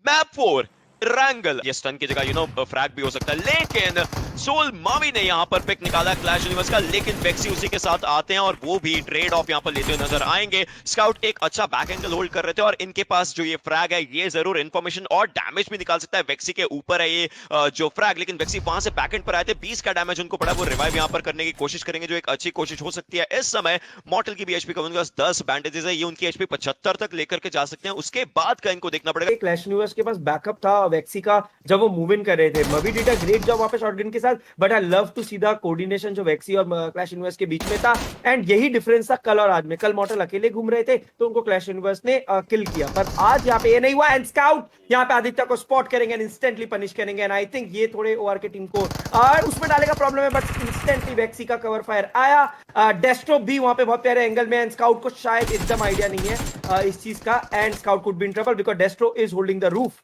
Map 4 रैंगल, ये stun की जगह फ्रैग भी हो सकता है, लेकिन सोल मावी ने यहाँ पर पिक निकाला क्लैश यूनिवर्स का, लेकिन वेक्सी उसी के साथ आते हैं और वो भी ट्रेड ऑफ यहाँ पर लेते हुए नजर आएंगे। स्काउट एक अच्छा बैक एंगल होल्ड कर रहे थे और इनके पास जो ये फ्रैग है ये जरूर इन्फॉर्मेशन और डैमेज भी निकाल सकता है। वेक्सी के ऊपर है ये जो फ्रैग, लेकिन वेक्सी वहां से बैक एंड पर आए थे, 20 का डैमेज उनको पड़ा। वो रिवाइव यहाँ पर करने की कोशिश करेंगे, जो एक अच्छी कोशिश हो सकती है। इस समय मॉर्टल की भी एचपी का उनके पास 10 बैंडेजेस है, ये उनकी एचपी 75 तक लेकर के जा सकते हैं। उसके बाद का इनको देखना पड़ेगा। क्लैश यूनिवर्स के पास बैकअप था वेक्सी का जब वो मूव इन कर रहे थे। Mavi did a great job वहां पे शॉटगन के साथ, but I love to see the coordination जो वेक्सी और क्लैश यूनिवर्स के बीच में था। एंड यही डिफरेंस था कल और आज में। कल मॉर्टल अकेले घूम रहे थे तो उनको क्लैश यूनिवर्स ने किल किया, पर आज यहाँ पे ये नहीं हुआ। एंड स्काउट यहाँ पे आदित्य को स्पॉट करेंगे एंड इंस्टेंटली पनिश करेंगे। एंड आई थिंक ये थोड़े ओआर के टीम को और उसमें डालेगा प्रॉब्लम है, बट इंस्टेंटली वेक्सी का कवर फायर आया। डेस्ट्रो भी वहां पे बहुत प्यारे एंगल में, एंड स्काउट को शायद एकदम आइडिया नहीं है इस चीज का। And scout could be in trouble because डेस्ट्रो is holding the roof.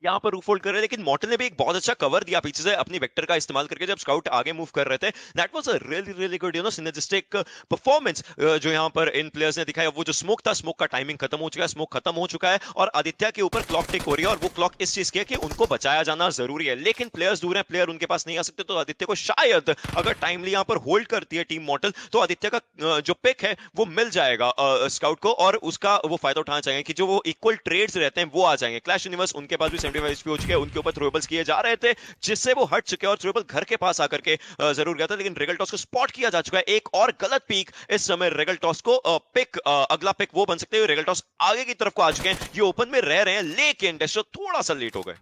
यहाँ पर रूफ होल्ड कर रहे हैं, लेकिन मॉर्टल ने भी एक बहुत अच्छा कवर दिया पीछे से अपनी वेक्टर का इस्तेमाल करके जब स्काउट आगे मूव कर रहे थे। That was a really good synergistic performance जो यहाँ पर इन प्लेयर्स ने दिखाया। वो जो स्मोक था, स्मोक का टाइमिंग खत्म हो चुका है, स्मोक खत्म हो चुका है और आदित्य के ऊपर क्लॉक टिक हो रही है, और वो क्लॉक इस चीज की है कि उनको बचाया जाना जरूरी है। लेकिन प्लेयर्स दूर है, प्लेयर उनके पास नहीं आ सकते, तो आदित्य को शायद अगर टाइमली यहाँ पर होल्ड करती है टीम मॉर्टल तो आदित्य का जो पिक है वो मिल जाएगा स्काउट को, और उसका वो फायदा उठाना चाहिए कि जो वो इक्वल ट्रेड्स रहते हैं वो आ जाएंगे। क्लैश यूनिवर्स उनके पास भी 75 एचपी हो चुके हैं, उनके ऊपर थ्रोएबल्स किए जा रहे थे जिससे वो हट चुके हैं और थ्रोएबल घर के पास आकर के जरूर गया था, लेकिन रेगलटॉस को स्पॉट किया जा चुका है। एक और गलत पीक इस समय रेगलटॉस को पिक अगला पिक वो बन सकते हैं। रेगलटॉस आगे की तरफ को आ चुके हैं, ये ओपन में रह रहे हैं, लेकिन डेस्ट्रो थोड़ा सा लेट हो गए।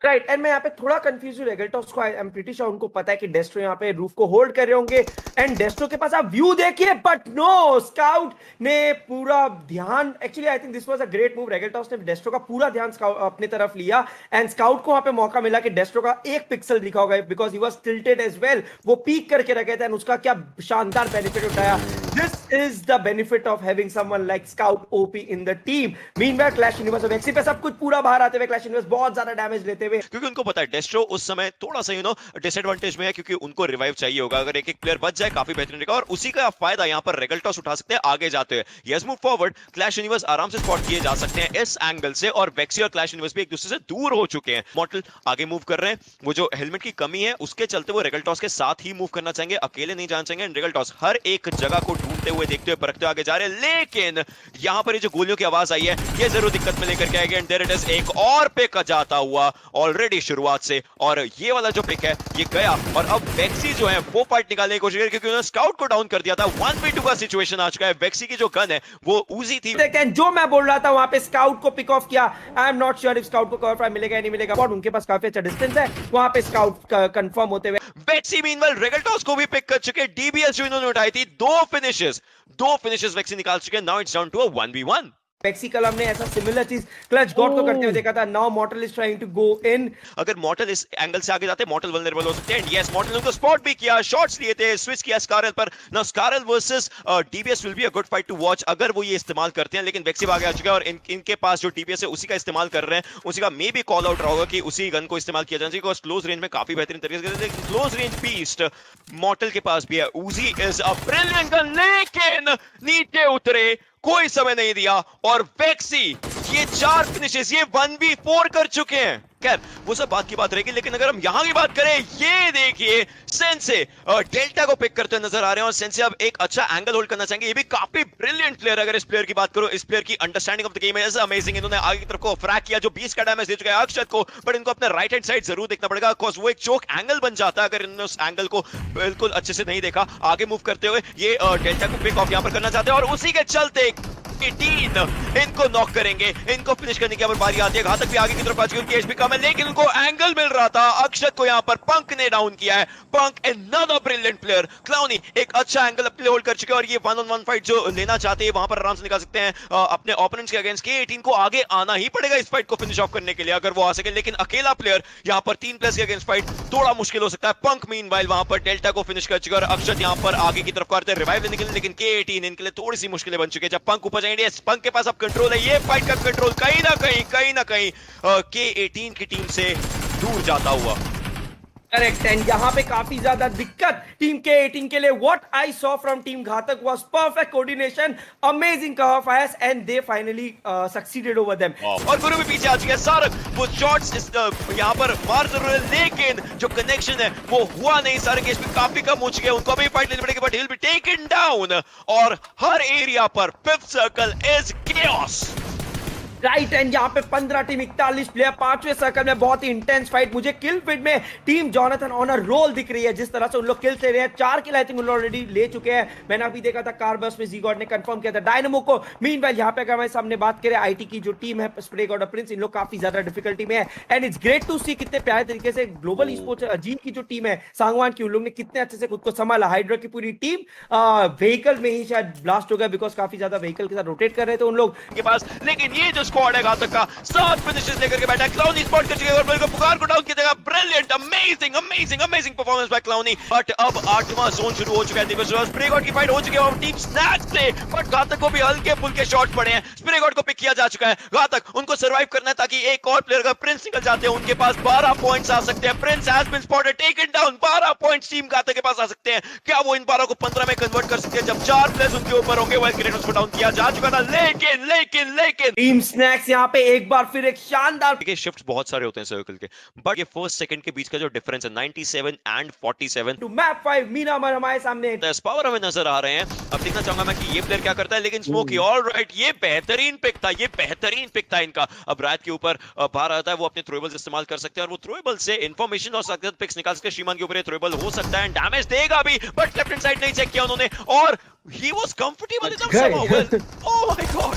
राइट एंड मैं यहाँ पे थोड़ा कंफ्यूज हूँ रेगलटॉस को। आई एम प्रीटी श्योर उनको पता है कि डेस्ट्रो यहाँ पे रूफ को होल्ड कर रहे होंगे एंड डेस्ट्रो के पास आप व्यू देखिए, बट नो, स्काउट ने पूरा ध्यान, actually I think this was a great move. Regaltos ने डेस्ट्रो का पूरा ध्यान अपने तरफ लिया एंड स्काउट को वहां पे मौका मिला कि डेस्ट्रो का एक पिक्सल दिखा होगा because he was tilted as well. वो पीक करके रखे थे एंड उसका क्या शानदार बेनिफिट उठाया। This is the benefit of having someone like scout OP in the team. Meanwhile clash universe और वेक्सी पे सब कुछ पूरा बाहर आते हुए क्लैश यूनिवर्स बहुत ज्यादा डैमेज लेते हुए, क्योंकि उनको पता है डेस्ट्रो उस समय थोड़ा सा डिसएडवांटेज में है, क्योंकि उनको रिवाइव चाहिए होगा। अगर एक एक प्लेयर बच जाए काफी बेहतरीन रहेगा, और उसी का फायदा यहाँ पर रेगलटॉस उठा सकते हैं आगे जाते हुए। Yes move forward, clash universe आराम से स्पॉट किए जा सकते हैं इस एंगल से, और वेक्सी और क्लैश यूनिवर्स भी एक दूसरे से दूर हो चुके हैं। मॉर्टल आगे मूव कर रहे हैं, वो जो हेलमेट की कमी है उसके चलते वो रेगलटॉस के साथ ही मूव करना चाहेंगे, अकेले नहीं जाना चाहेंगे। रेगलटॉस हर एक जगह को ढूंढते हुए, देखते हुए, परखते हुए आगे जा रहे हैं, लेकिन यहाँ पर ये जो गोलियों की आवाज आई है ये जरूर दिक्कत में लेकर के आएगी। एंड देयर इट इज, एक और पिक जाता हुआ ऑलरेडी शुरुआत से, और ये वाला जो पिक है ये गया, और अब वेक्सी जो है वो फाइट निकालने की कोशिश कर, क्योंकि उन्होंने स्काउट को डाउन कर दिया था। 1v2 का सिचुएशन आ चुका है। वेक्सी की जो गन है वो ऊजी थी। जो मैं बोल रहा था वहां पे स्काउट को पिक ऑफ किया। I am not sure if scout को कवर फायर मिलेगा या नहीं मिलेगा, बट उनके पास काफी अच्छा डिस्टेंस है, वहां पे स्काउट कंफर्म होते हुए वेक्सी मीनवाइल रेगलटॉस को भी पिक कर चुके। डीबीएस जो इन्होंने उठाई थी, दो फिनिशेस वेक्सी निकाल चुके। Now it's down to a 1v1। वेक्सी कल हमने ऐसा सिमिलर चीज क्लच गॉड को करते हुए देखा था। Now Mortal is trying to go in. अगर मॉर्टल इस एंगल से आगे जाते मॉर्टल वल्नरेबल हो सकते हैं। यस, मॉर्टल ने उनको स्पॉट भी किया, शॉट्स लिए थे, स्विच किया स्कारल पर। Now Scarl versus DBS will be a good fight to watch अगर वो ये इस्तेमाल करते हैं, लेकिन वेक्सी आगे आ चुका है और इनके पास जो डीबीएस है उसी का इस्तेमाल कर रहे हैं। उसी का मे बी कॉल आउट रहा होगा कि उसी गन को इस्तेमाल किया जाना चाहिए, बिकॉज़ क्लोज रेंज में काफी बेहतरीन तरीके से, लेकिन क्लोज रेंज बीस्ट मॉर्टल के पास भी है। उजी इज अ ब्रिलियंट गन, लेकिन नीचे उतरे, कोई समय नहीं दिया, और वेक्सी ये 4 फिनिशेस, ये 1v4 कर चुके हैं। खैर वो सब बात की बात रहेगी, लेकिन अगर हम यहां की बात करें, ये देखिए सेंसे डेल्टा को पिक करते नजर आ रहे हैं, और सेंसे अब एक अच्छा एंगल होल्ड करना चाहेंगे। ये भी काफी ब्रिलियंट प्लेयर। अगर इस प्लेयर की बात करो, इस प्लेयर की understanding of the game is amazing. इन्होंने आगे की तरफ को फ्रैग किया, जो 20 का डैमेज दे चुका है अक्षत को, बट इनको अपने राइट हैंड साइड जरूर देखना पड़ेगा, बिकॉज़ वो एक चोक एंगल बन जाता है अगर इन्होंने उस एंगल को बिल्कुल अच्छे से नहीं देखा। आगे मूव करते हुए ये डेल्टा को पिक ऑफ यहां पर करना चाहते हैं, और उसी के चलते 18 इनको नॉक करेंगे, इनको फिनिश करने की बारी आती है। घातक भी आगे की तरफ आ चुकी है, उनकी एचपी कम है, लेकिन उनको एंगल मिल रहा था। अक्षत को यहां पर पंक ने डाउन किया है। पंक अनदर ब्रिलियंट प्लेयर। क्लाउनी एक अच्छा एंगल अपने होल्ड कर चुके हैं, और ये 1-on-1 फाइट जो लेना चाहते हैं वहां पर आराम से निकाल सकते हैं अपने ओपोनेंट्स के अगेंस्ट। K18 को आगे आना ही पड़ेगा इस फाइट को फिनिश ऑफ करने के लिए अगर वो आ सके, लेकिन अकेला प्लेयर यहां पर 3+ के अगेंस्ट फाइट थोड़ा मुश्किल हो सकता है। पंक मीनवाइल वहां पर डेल्टा को फिनिश कर चुका है, और अक्षत यहां पर आगे की तरफ करते हैं रिवाइव लेने के लिए, लेकिन K18 इनके लिए थोड़ी सी मुश्किलें बन चुकी है। जब पंक ऊपर जाएंगे, पंक के पास अब कंट्रोल है, ये फाइट का कंट्रोल कहीं ना कहीं K18 की टीम से दूर जाता हुआ। करेक्ट। एंड यहाँ पे काफी ज्यादा दिक्कत टीम के 18 के लिए। What I saw from team Ghatak was perfect coordination, amazing cover fires and they finally succeeded over them. और गुरु भी पीछे आ चुके हैं। सारंग वो शॉट्स यहाँ पर मार जरूर है, लेकिन जो कनेक्शन है वो हुआ नहीं। सारंग के एचपी काफी कम हो चुके हैं, उनको अभी फाइट लेनी पड़ेगी, but he will be taken down. और हर एरिया पर fifth circle is chaos. Right. And यहाँ पे 15 टीम 41 प्लेयर, 5वें सर्कल में बहुत ही इंटेंस फाइट। मुझे किल फीड में team Jonathan on a roll दिख रही है, जिस तरह से उन लोग किल्स ले रहे हैं। 4 किल आई थिंक उन लोग ऑलरेडी ले चुके हैं। मैंने अभी देखा था कारबस में जी-गॉड ने कंफर्म किया था डायनामो को। मीनवाइल यहाँ पे अगर हमारे सामने बात करें आईटी की जो टीम है, स्प्रे गॉड और प्रिंस, इन लोग काफी ज्यादा डिफिकल्टी में है। एंड इट्स ग्रेट टू सी कितने प्यारे तरीके से ग्लोबल स्पोर्ट्स अजीत की जो टीम है सांगवान की, उन लोग ने कितने अच्छे से खुद को संभाला। हाइड्रा की पूरी टीम व्हीकल में ही शायद ब्लास्ट हो गया, बिकॉज काफी ज्यादा व्हीकल के साथ रोटेट कर रहे थे उन लोग के पास। लेकिन ये जो स्क्वाड है घातक का 7 फिनिशेस लेकर के बैठा है। क्लाउनी स्पॉट कर चुके हैं और बिल्कुल पुकार को डाउन की जगह। Brilliant, amazing amazing amazing performance by Clowny. But अब 8वां जोन शुरू हो चुका है। दिवस स्प्रे गॉड की फाइट हो चुकी है और टीम स्नैक्स से, बट घातक को भी हल्के फुल्के शॉट पड़े हैं। स्प्रे गॉड को पिक किया जा चुका है। घातक उनको सर्वाइव करना है ताकि एक और प्लेयर का प्रिंस निकल जाते हैं, उनके पास 12 पॉइंट्स आ सकते हैं। Prince has been spotted, taken down. 12 points team Ghatak के पास आ सकते हैं। क्या वो इन 12 को 15 में कन्वर्ट कर सकते हैं जब 4 प्लेयर्स उनके ऊपर होंगे? वेल क्रेटोस को डाउन किया जा चुका था, लेकिन टीम स्नैक्स यहाँ पे एक बार फिर एक शानदार शिफ्ट्स बहुत सारे होते हैं सर्कल के, बट ये फर्स्ट सेकंड के बीच का जो डिफरेंस है 97 एंड 47 टू मैप 5 मीनामर हमारे सामने पावर हमें नजर आ रहे हैं। अब देखना चाहूंगा मैं कि ये प्लेयर क्या करता है, लेकिन स्मोकी ऑलराइट, ये बेहतरीन पिक था इनका। अब रात के ऊपर बाहर आता है, वो अपने थ्रोएबल्स इस्तेमाल कर सकते हैं और वो थ्रोएबल से इंफॉर्मेशन और सक्सेस पिक्स निकाल सकते हैं। श्रीमान के ऊपर ये थ्रोएबल हो सकता है, डैमेज देगा भी, बट लेफ्ट हैंड साइड नहीं चेक किया उन्होंने और he was comfortable enough somehow. Well, oh my god.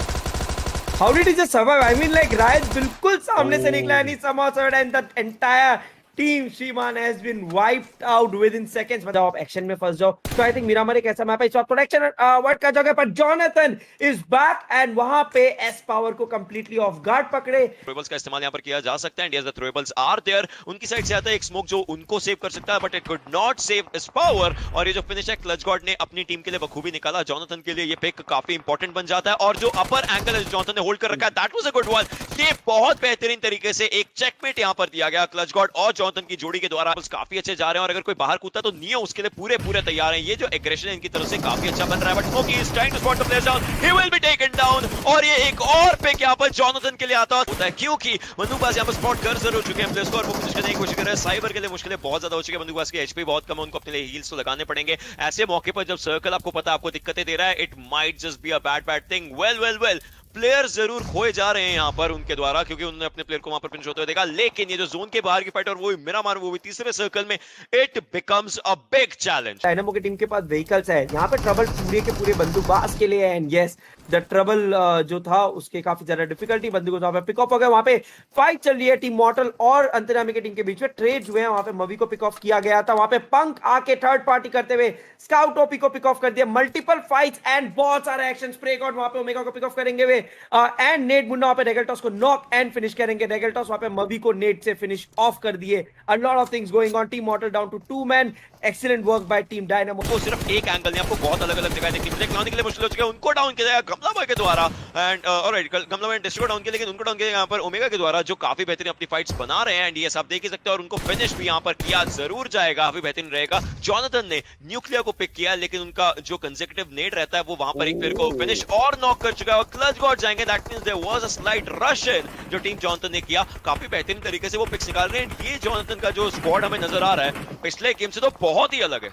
How did he just survive? I mean, like Riot बिल्कुल सामने से निकला है, नहीं somehow survived, and the entire team Shriman has been wiped out within seconds. मतलब आप action में फंस जाओ। तो आई थिंक मिरामर एक ऐसा मैप है, इस वक्त प्रोटेक्शन वर्ड का जगह पर जोनाथन इज बैक एंड वहां पे एस पावर को कंप्लीटली ऑफ गार्ड पकड़े। थ्रोएबल्स का इस्तेमाल यहां पर किया जा सकता है and yes the throwables are there. उनकी साइड से आता है एक स्मोक जो उनको सेव कर सकता है, but it could not save इस पावर। और ये जो फिनिश है क्लच गॉड ने अपनी टीम के लिए बखूबी निकाला। जोनाथन के लिए ये पिक काफी इंपॉर्टेंट बन जाता है और जो अपर एंगल है जोनाथन ने होल्ड कर रखा है, that was a good one. ये बहुत बेहतरीन तरीके से एक चेकमेट यहां पर दिया गया क्लच गॉड और जोनाथन की जोड़ी के द्वारा। काफी अच्छे जा रहे हैं और अगर कोई बाहर कूदता तो नियो उसके लिए पूरे तैयार हैं। ये जो एग्रेशन है इनकी तरफ से काफी अच्छा बन रहा है, but smoky is trying to spot the players down, he will be taken down. और ये एक और पिक यहां पर जोनाथन के लिए आता होता है, क्योंकि बंदूकबाज यहां पर स्पॉट कर जरूर चुके हैं प्लेयर्स को और वो फिनिश करने की कोशिश कर रहे हैं। साइबर के लिए मुश्किलें बहुत ज्यादा हो चुकी है, बंदूकबाज की एचपी बहुत कम है, उनको अपने लिए हील्स तो लगाने पड़ेंगे। ऐसे मौके पर जब सर्कल आपको पता आपको दिक्कतें दे रहा है, it might just be a bad thing. Well player जरूर खोए जा रहे हैं यहां पर उनके द्वारा, क्योंकि उन्होंने अपने प्लेयर को वहां पर फिनिश होते हुए देखा। लेकिन ये जो जोन के बाहर की फाइट और वो मिरामार, वो भी तीसरे सर्कल में, it becomes a big challenge. Dynamo की टीम के पास व्हीकल्स है, यहाँ पे ट्रबल पूरे के पूरे बंदूकबाज के लिए है। एंड यस द ट्रबल जो था उसके काफी ज्यादा डिफिकल्टी, बंदूक पिक ऑफ हो गया। वहां पे फाइट चल रही है टीम मॉर्टल और अंतर्यामी की टीम के बीच में, ट्रेड हुए हैं। वहां पे मवी को पिक ऑफ किया गया था, वहां पे पंक आके थर्ड पार्टी करते हुए स्काउट ओपी को पिक ऑफ कर दिया। मल्टीपल फाइट्स एंड बहुत सारे एक्शन। स्प्रे गॉड वहां पे ओमेगा को पिक ऑफ करेंगे वे एंड नेट मुन्ना वहां पे रेगलटॉस को नॉक एंड फिनिश करेंगे। रेगलटॉस वहां पे मवी को नेट से फिनिश ऑफ कर दिए। A lot of things going on. Team mortal down to 2 man. Excellent work by team Dynamo. वो सिर्फ एक एंगल नहीं, आपको बहुत अलग-अलग जगह देखने मिलेंगे। क्लाउनी के लिए मुश्किल हो चुका है, उनको डाउन किया जाएगा गमला बॉय के द्वारा एंड ऑलराइट गमला बॉय डिस्ट्रो डाउन किया, लेकिन उनको डाउन किया यहां पर ओमेगा के द्वारा, जो काफी बेहतरीन अपनी फाइट्स बना रहे हैं एंड ये सब देख ही सकते हैं। और उनको फिनिश भी यहां पर किया जरूर जाएगा, काफी बेहतरीन रहेगा। जोनाथन ने न्यूक्लियर को पिक किया, लेकिन उनका जो कंसेक्यूटिव नेड रहता है वो वहां पर एक प्लेयर को फिनिश और नॉक कर चुका है और क्लच गॉड जाएंगे। That means there was a slight rush in जो टीम जोनाथन ने किया। काफी बेहतरीन तरीके से वो पिक्स निकाल रहे हैं। ये जोनाथन का जो स्क्वाड हमें नजर आ रहा है पिछले गेम से तो बहुत ही अलग है।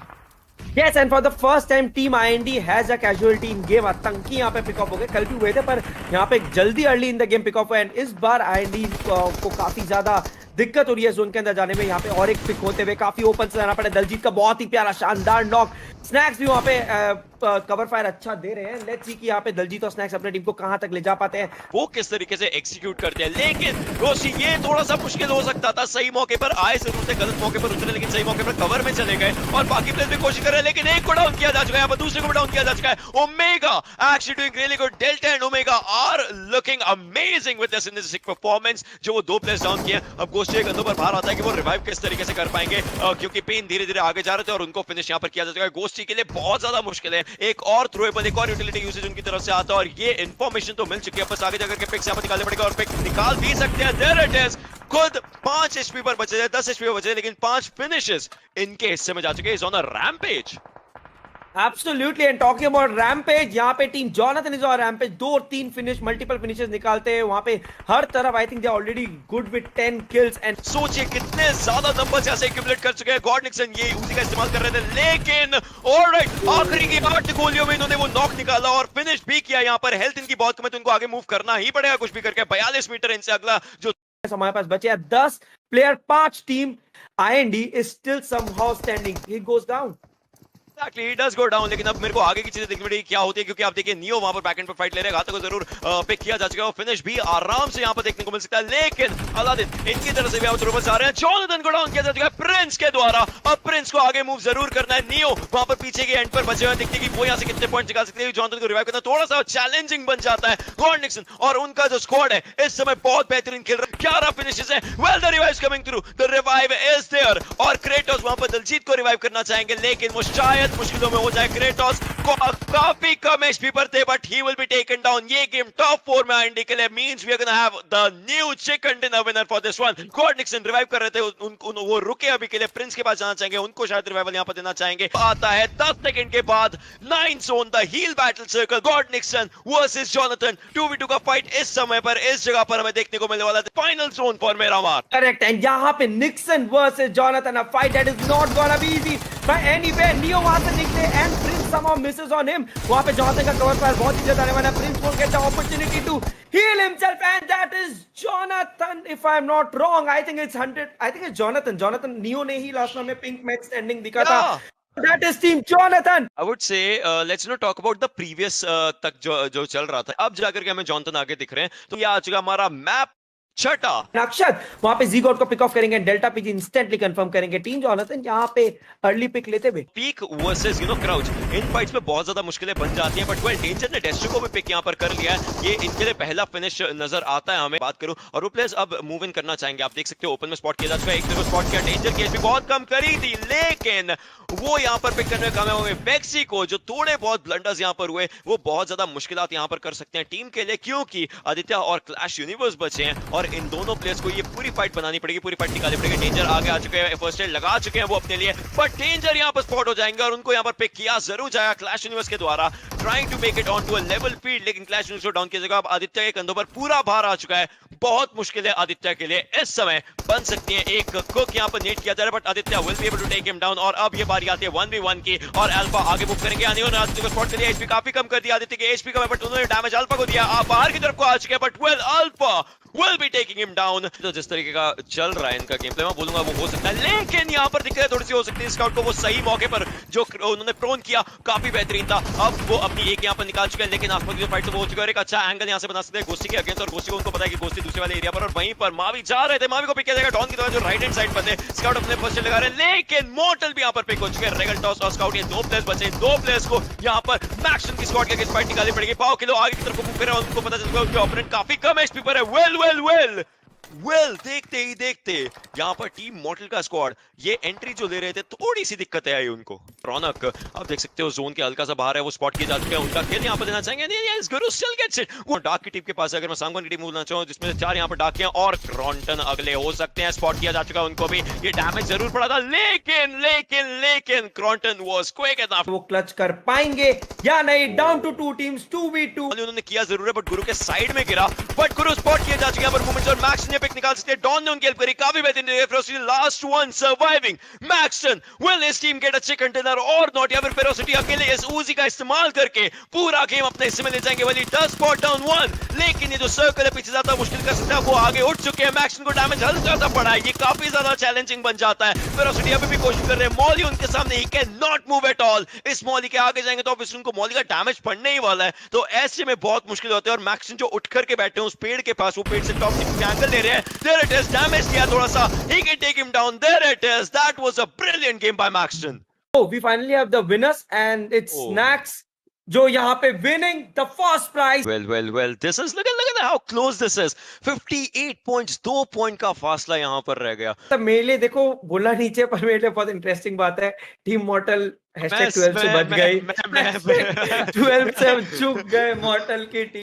Yes, and for the first time team IND has a casualty in game। आतंकी यहाँ पे पिकअप हो गए, कल भी हुए थे पर यहाँ पे जल्दी early in the game pickup हुए। एंड इस बार IND को काफी ज्यादा दिक्कत हो रही है जोन के अंदर जाने में। यहाँ पे और एक पिक होते हुए काफी ओपन से जाना पड़े। दलजीत का बहुत ही प्यारा शानदार नॉक। स्नैक्स भी वहाँ पे कवर फायर अच्छा दे रहे हैं। लेट्स सी कि यहाँ पे दलजीत और स्नैक्स अपने टीम को कहां तक ले जा पाते हैं, वो किस तरीके से एग्जीक्यूट करते हैं। लेकिन रोशी ये थोड़ा सा मुश्किल हो सकता था, सही मौके पर आए जरूर थे, गलत मौके पर उतरे, लेकिन सही मौके पर कवर में चले गए और बाकी प्लेयर भी कोशिश कर रहे हैं। लेकिन एक को डाउन किया जा चुका है, दूसरे को डाउन किया जा चुका है। Omega actually doing really good. Delta and Omega are looking amazing with this in this performance. जो वो 2 प्लेयर्स डाउन किए, अब गोस्टी के अंदर बाहर आता है कि वो रिवाइव किस तरीके से कर पाएंगे, क्योंकि पेन धीरे-धीरे आगे जा रहे थे और उनको फिनिश यहां पर किया जा चुका है। गोस्टी के लिए बहुत ज्यादा मुश्किल है। एक और थ्रोएबल, एक और यूटिलिटी यूसेज उनकी तरफ से आता है और ये इंफॉर्मेशन तो मिल चुकी है, बस आगे जाकर के पिक्स यहां पर निकालने पड़ेगा और पिक निकाल भी सकते हैं। There it is. खुद 5 एचपी पर बचे थे, 10 एचपी पर बचे थे, लेकिन 5 फिनिशेस इनके हिस्से में जा चुके हैं। Is on a rampage. Absolutely, and talking about rampage, यहाँ पे team Jonathan is on rampage, 2 और 3 फिनिश, मल्टीपल फिनिशेस निकालते हैं वहां पे हर तरफ। I think they already good with 10 kills and सोचिए कितने ज्यादा नंबर्स ऐसे एक्यूमुलेट कर चुके हैं। गॉड निक्सन ये उसी का इस्तेमाल कर रहे थे, लेकिन ऑलराइट आखिरी की 8 गोलियों में इन्होंने वो नॉक निकाला और फिनिश भी किया। यहाँ पर हेल्थ इनकी बहुत कम है तो उनको आगे मूव करना ही पड़ेगा कुछ भी करके। 42 मीटर इनसे अगला जो हमारे पास बचे हैं 10 player, 5 team. IND is still somehow standing. He goes down. Exactly, he does go down, लेकिन अब मेरे को आगे की चीजें देखनी पड़ेगी क्या होती है, क्योंकि आप देखिए नियो वहां पर बैकएंड पर फाइट ले रहे हैं। घातक को जरूर पिक किया जा चुका है और फिनिश भी आराम से यहां पर देखने को मिल सकता है, लेकिन अलादीन इनकी तरफ से भी आउट ऊपर से आ रहे हैं। जॉनथन को डाउन किया जा चुका है प्रिंस के द्वारा। अब प्रिंस को आगे मूव जरूर करना है। नियो वहां पर पीछे के एंड पर बचे हुए, देखते कि वो यहां से कितने पॉइंट निकाल सकते हैं। जॉनथन को रिवाइव करना थोड़ा सा चैलेंजिंग बन जाता है। गॉड निक्सन और उनका जो स्क्वाड है इस समय बहुत बेहतरीन खेल रहा है। 11 फिनिशेस है। Well the revive coming through, the revive is there और क्रेटोस वहां पर दलजीत को रिवाइव करना चाहेंगे, लेकिन वो शायद मुश्किलों में हो जाए। क्रेटोस काफी कम एचपी पर थे, but he will be taken down. ये गेम टॉप 4 में आने के लिए means we are gonna have the new chicken dinner winner for this one. God Nixon revive कर रहे थे, वो रुके अभी के लिए। प्रिंस के पास जाना चाहेंगे, उनको शायद रिवाइवल यहां पर देना चाहेंगे। आता है 10 सेकंड के बाद 9 zone, the heal battle circle, God Nixon versus Jonathan. 2v2 का फाइट इस समय पर इस जगह पर हमें देखने को मिलने वाला है। Final zone for Miramar. Correct, and यहाँ पे Nixon versus Jonathan, a fight that is not gonna be easy by any way. Neo वहां से निकले and Prince somehow misses on him. वहां पे जॉनथन का कवर फायर बहुत ही ज्यादा आने वाला है। Prince will get the opportunity to heal himself, and that is Jonathan, if I'm not wrong. I think it's Jonathan Neo ने ही लास्ट में पिंक मैच स्टैंडिंग दिखा था। That is team Jonathan. I would say let's not talk about the previous तक जो चल रहा था। अब जाकर के हमें जॉनथन आगे दिख रहे हैं, तो ये आ चुका हमारा मैप छठा। अक्षत वहां पे जी गॉड को पिक ऑफ करेंगे, डेल्टा पीजी इंस्टेंटली कंफर्म करेंगे। टीम जॉनथन यहाँ पे अर्ली पिक लेते हुए पीक वर्सेस क्राउच, इन फाइट्स में बहुत ज्यादा मुश्किलें बन जाती हैं, बट वेल डेंजर ने डेस्ट्रो को भी पिक यहाँ पर कर लिया है। ये इनके लिए पहला फिनिश नजर आता है हमें। बात करूं और वो प्लेयर्स अब मूव इन करना चाहेंगे। आप देख सकते हो ओपन में स्पॉट किया जा चुका है, एक तरफ स्पॉट किया, डेंजर की एचपी बहुत कम करी थी, लेकिन वो यहाँ पर पिक करने में कामयाब हुए। बेक्सी को जो थोड़े बहुत ब्लंडर्स यहाँ पर हुए, वो बहुत ज्यादा मुश्किलात यहाँ पर कर सकते हैं टीम के लिए, क्योंकि आदित्य और क्लैश यूनिवर्स बचे हैं और इन दोनों प्लेयर्स ये पूरी फाइट बनानी पड़ेगी, पूरी फाइट निकालनी पड़ेगी। डेंजर आगे आ चुके हैं, फर्स्ट एड लगा चुके हैं वो अपने लिए, बट डेंजर यहां पर स्पॉट हो जाएंगे और उनको यहां पर पिक किया जरूर जाएगा क्लैश यूनिवर्स के द्वारा, trying to make it on to a level field, लेकिन क्लैश यूनिवर्स को डाउन की जगह अब आदित्य के कंधों पर पूरा भार आ चुका है। बहुत मुश्किल है आदित्य के लिए इस समय बन सकती है। एक कुक यहां पर नेट किया जा रहा है, but Aditya will be able to take him down. और अब ये बारी आती है 1v1 की और अल्फा आगे मूव करेंगे। आदित्य को स्पॉट के लिए एचपी काफी कम कर दिया, आदित्य के एचपी कम है, बट उन्होंने डैमेज अल्फा को दिया। आप बाहर की तरफ को आ चुके हैं, but well alpha will be taking him down। तो जिस तरीके का चल रहा है इनका गेम प्ले, मैं बोलूंगा वो हो सकता है, लेकिन यहाँ पर दिक्कत थोड़ी सी हो सकती है स्काउट को। वो सही मौके पर जो उन्होंने प्रोन किया काफी बेहतरीन था। अब वो अपनी एक यहाँ पर निकाल चुके हैं, लेकिन आसपास की जो फाइट वो हो चुकी है। एक अच्छा एंगल यहाँ से बना सकते हैं गोस्टी के अगेंस्ट, और गोस्टी को उनको पता है कि गोस्टी दूसरे वाले एरिया पर, और वहीं पर मावी जा रहे थे। मावी को पिक किया जाएगा डॉन की तरह जो राइट हैंड साइड पर थे। स्काउट अपने फर्स्ट लगा रहे हैं, लेकिन मॉर्टल भी यहाँ पर पिक हो चुके हैं। रेगल टॉस और स्काउट ये 2 प्लेयर्स बचे, 2 प्लेयर्स को यहाँ पर मैक्सन की स्क्वाड के अगेंस्ट फाइट निकालनी पड़ेगी। पाव किलो आगे की तरफ मूव कर रहे हैं, उनको पता चल गया उनके ओपोनेंट काफी कम एचपी पर है। वेल देखते ही देखते यहाँ पर टीम मॉर्टल का स्क्वाड ये एंट्री जो ले रहे थे, थोड़ी सी दिक्कतें आई उनको। रौनक आप देख सकते हो जोन के हल्का सा बाहर है, वो स्पॉट किए जा चुके हैं। उनका खेल यहाँ पर देना चाहेंगे, yes Guru still gets it. वो डार्क की टीम के पास है, अगर मैं सांगवान की टीम बोलना चाहूँ जिसमें से 4 यहाँ पर डार्क हैं और क्रॉन्टन अगले हो सकते हैं। स्पॉट किया जा चुका है उनको भी, ये डैमेज जरूर पड़ा था, लेकिन क्रॉन्टन वाज क्विक एनफ। वो क्लच कर पाएंगे या नहीं? डाउन टू 2 टीम्स, 2v2 उन्होंने किया जरूर है, बट गुरु के साइड में गिरा, बट गुरु स्पॉट किए जा चुके हैं। मूवमेंट्स और मैक्स ने पिक निकाल सकते हैं। डॉन ने उनकी हेल्प करी, काफी बेहतरीन। Last one surviving Maxon, will his team get a chicken dinner और नॉट? या फिर फेरोसिटी अकेले इस उजी का इस्तेमाल करके पूरा गेम अपने हिस्से में ले जाएंगे। वली 10 स्पॉट डाउन 1, लेकिन ये जो सर्कल है पीछे जाता मुश्किल कर सकता है, वो आगे उठ चुके हैं। मैक्सन को डैमेज हल्का सा पड़ा है, ये काफी ज्यादा चैलेंजिंग बन जाता है। फेरोसिटी अभी भी कोशिश कर रहे हैं, मॉली उनके सामने, he can not move at all. इस मॉली के आगे जाएंगे तो ऑब्वियसली उनको मॉली का डैमेज पड़ने ही वाला है, तो ऐसे में बहुत मुश्किल होता है। और मैक्सन जो उठ करके बैठे हैं उस पेड़ के पास, वो पेड़ से टॉप एंगल ले रहे हैं। देयर इट इज, डैमेज किया थोड़ा सा, he can take him down. There it is, that was a brilliant game by Maxton. Oh, we finally have the winners and it's Snax जो यहाँ पे winning the first prize. Well, this is look at how close this is. 58 points, 2 point का फासला यहाँ पर रह गया। तो मेरे लिए देखो बोला नीचे, पर मेरे लिए बहुत इंटरेस्टिंग बात है, टीम मॉर्टल #12 से बच गई, 12 से चुक गए मॉर्टल की टीम।